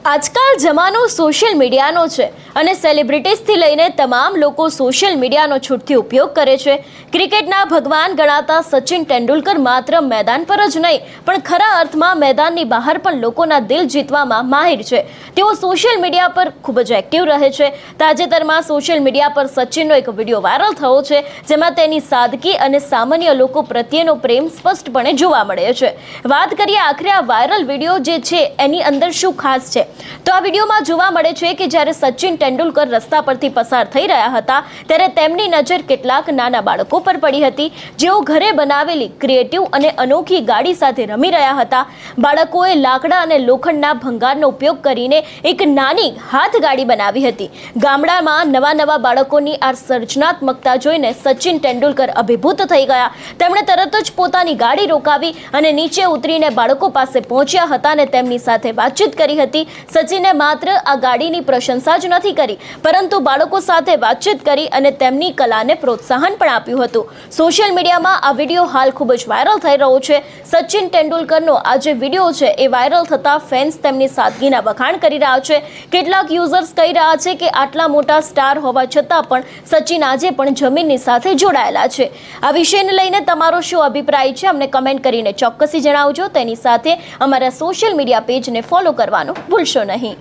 આજકાલ જમાનો સોશિયલ મીડિયાનો છે અને સેલિબ્રિટીઝથી લઈને તમામ લોકો સોશિયલ મીડિયાનો છૂટથી ઉપયોગ કરે છે. ક્રિકેટના ભગવાન ગણાતા સચિન તેંડુલકર માત્ર મેદાન પર જ નહીં પણ ખરા અર્થમાં મેદાનની બહાર પણ લોકોના દિલ જીતવામાં માહિર છે. તેઓ સોશિયલ મીડિયા પર ખૂબ જ એક્ટિવ રહે છે. તાજેતરમાં સોશિયલ મીડિયા પર સચિનનો એક વિડીયો વાયરલ થયો છે, જેમાં તેની સાદગી અને સામાન્ય લોકો પ્રત્યેનો પ્રેમ સ્પષ્ટપણે જોવા મળે છે. વાત કરીએ આખરે આ વાયરલ વિડીયો જે છે એની અંદર શું ખાસ છે, તો આ વિડીયોમાં જોવા મળે છે કે જ્યારે સચિન તેંડુલકર રસ્તા પરથી પસાર થઈ રહ્યા હતા ત્યારે તેમની નજર કેટલાક નાના બાળકો પર પડી હતી, જેઓ ઘરે બનાવેલી ક્રિએટિવ અને અનોખી ગાડી સાથે રમી રહ્યા હતા. બાળકોએ લાકડા અને લોખંડના ભંગારનો ઉપયોગ કરીને એક નાની હાથગાડી બનાવી હતી. ગામડામાં નવા બાળકોની આ સર્જનાત્મકતા જોઈને સચિન તેંડુલકર અભિભૂત થઈ ગયા. તેમણે તરત જ પોતાની ગાડી રોકાવી અને નીચે ઉતરીને બાળકો પાસે પહોંચ્યા હતા અને તેમની સાથે વાતચીત કરી હતી. સચિને માત્ર આ ગાડીની પ્રશંસા જ નથી કરી, પરંતુ બાળકો સાથે વાતચીત કરી અને તેમની કલાને પ્રોત્સાહન પણ આપ્યું હતું. સોશિયલ મીડિયામાં આ વિડીયો હાલ ખૂબ જ વાયરલ થઈ રહ્યો છે. સચિન તેંડુલકરનો આ જે વિડીયો છે એ વાયરલ થતા ફેન્સ તેમની સાદગીના વખાણ કરી રહ્યા છે. કેટલાક યુઝર્સ કહી રહ્યા છે કે આટલા મોટા સ્ટાર હોવા છતાં પણ સચિન આજે પણ જમીનની સાથે જોડાયેલા છે. આ વિષયને લઈને તમારો શું અભિપ્રાય છે અમને કમેન્ટ કરીને ચોક્કસી જણાવજો. તેની સાથે અમારા સોશિયલ મીડિયા પેજને ફોલો કરવાનું ભૂલશો નહીં.